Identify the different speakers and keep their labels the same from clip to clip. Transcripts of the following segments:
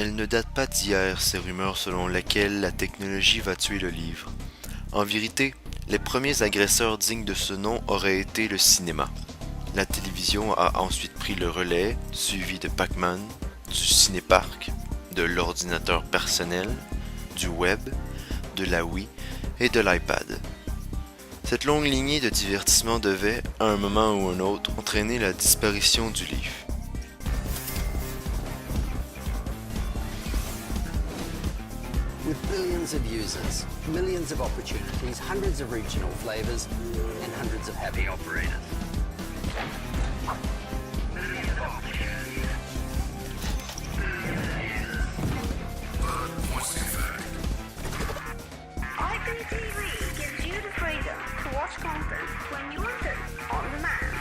Speaker 1: elles ne datent pas d'hier, ces rumeurs selon lesquelles la technologie va tuer le livre. En vérité, les premiers agresseurs dignes de ce nom auraient été le cinéma. La télévision a ensuite pris le relais, suivi de Pac-Man, du cinéparc, de l'ordinateur personnel, du web, de la Wii et de l'iPad. Cette longue lignée de divertissements devait, à un moment ou un autre, entraîner la disparition du livre.
Speaker 2: With billions of users, millions of opportunities, hundreds of regional flavors, and hundreds of happy operators.
Speaker 3: IPTV gives you the freedom to watch content when you want it, on demand.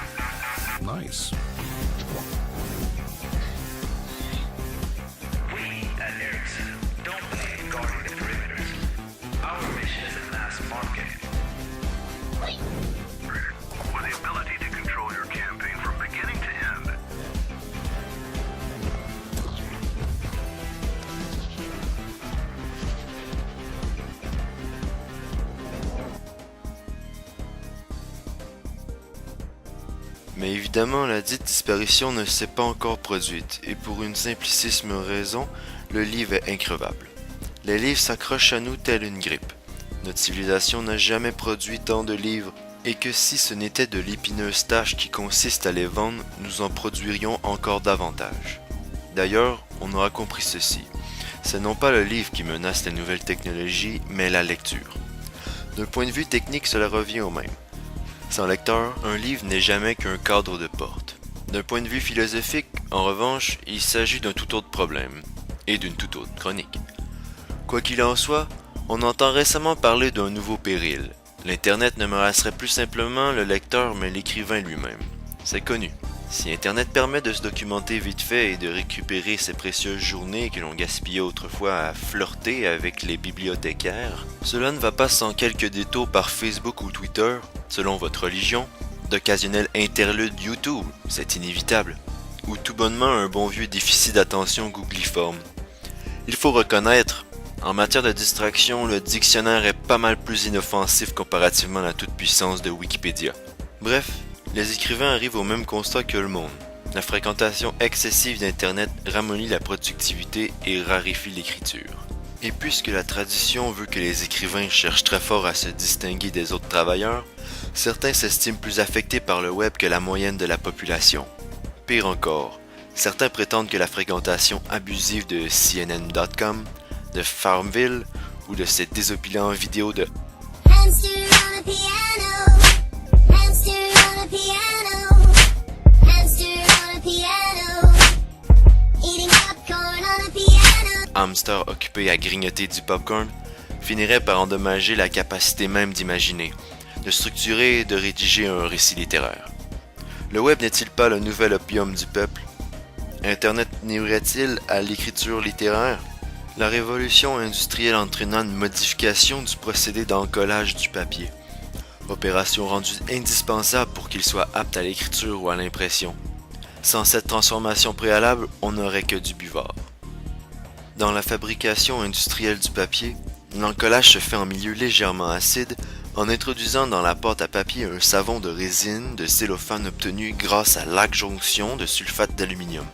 Speaker 4: Nice.
Speaker 5: We at Ericsson don't believe in guarding the perimeters. Our mission is a mass market.
Speaker 6: With the ability to control your campaign from beginning to end.
Speaker 1: Mais évidemment, la dite disparition ne s'est pas encore produite, et pour une simplicissime raison, le livre est increvable. Les livres s'accrochent à nous telle une grippe. Notre civilisation n'a jamais produit tant de livres, et que si ce n'était de l'épineuse tâche qui consiste à les vendre, nous en produirions encore davantage. D'ailleurs, on aura compris ceci. C'est non pas le livre qui menace les nouvelles technologies, mais la lecture. D'un point de vue technique, cela revient au même. Sans lecteur, un livre n'est jamais qu'un cadre de porte. D'un point de vue philosophique, en revanche, il s'agit d'un tout autre problème, et d'une toute autre chronique. Quoi qu'il en soit, on entend récemment parler d'un nouveau péril. L'Internet ne menacerait plus simplement le lecteur, mais l'écrivain lui-même. C'est connu. Si Internet permet de se documenter vite fait et de récupérer ces précieuses journées que l'on gaspillait autrefois à flirter avec les bibliothécaires, cela ne va pas sans quelques détours par Facebook ou Twitter, selon votre religion, d'occasionnels interludes YouTube, c'est inévitable, ou tout bonnement un bon vieux déficit d'attention googliforme. Il faut reconnaître, en matière de distraction, le dictionnaire est pas mal plus inoffensif comparativement à la toute-puissance de Wikipédia. Bref, les écrivains arrivent au même constat que le monde. La fréquentation excessive d'Internet ramollit la productivité et raréfie l'écriture. Et puisque la tradition veut que les écrivains cherchent très fort à se distinguer des autres travailleurs, certains s'estiment plus affectés par le web que la moyenne de la population. Pire encore, certains prétendent que la fréquentation abusive de CNN.com, de Farmville ou de ces désopilants vidéos de
Speaker 7: Hamster on a piano. Hamster on a piano. Hamster on a piano. Eating popcorn on a piano.
Speaker 1: hamsters occupés à grignoter du popcorn finirait par endommager la capacité même d'imaginer, de structurer et de rédiger un récit littéraire. Le web n'est-il pas le nouvel opium du peuple? Internet nuirait-il à l'écriture littéraire? La révolution industrielle entraînant une modification du procédé d'encollage du papier. Opération rendue indispensable pour qu'il soit apte à l'écriture ou à l'impression. Sans cette transformation préalable, on n'aurait que du buvard. Dans la fabrication industrielle du papier, l'encollage se fait en milieu légèrement acide en introduisant dans la pâte à papier un savon de résine de cellophane obtenu grâce à l'adjonction de sulfate d'aluminium.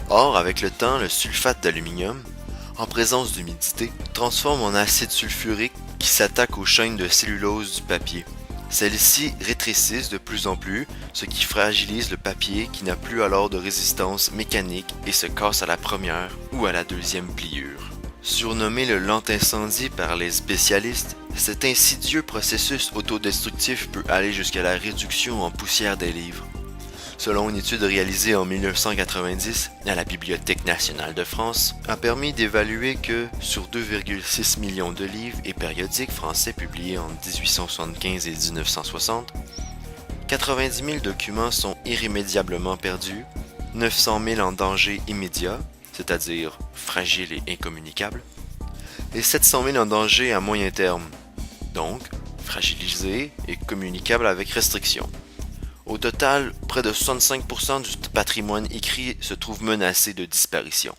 Speaker 1: Or, avec le temps, le sulfate d'aluminium, en présence d'humidité, transforme en acide sulfurique qui s'attaque aux chaînes de cellulose du papier. Celles-ci rétrécissent de plus en plus, ce qui fragilise le papier qui n'a plus alors de résistance mécanique et se casse à la première ou à la deuxième pliure. Surnommé le lent incendie par les spécialistes, cet insidieux processus autodestructif peut aller jusqu'à la réduction en poussière des livres. Selon une étude réalisée en 1990 à la Bibliothèque nationale de France, a permis d'évaluer que, sur 2,6 millions de livres et périodiques français publiés en 1875 et 1960, 90 000 documents sont irrémédiablement perdus, 900 000 en danger immédiat, c'est-à-dire fragiles et incommunicables, et 700 000 en danger à moyen terme, donc fragilisés et communicables avec restriction. Au total, près de 65% du patrimoine écrit se trouve menacé de disparition.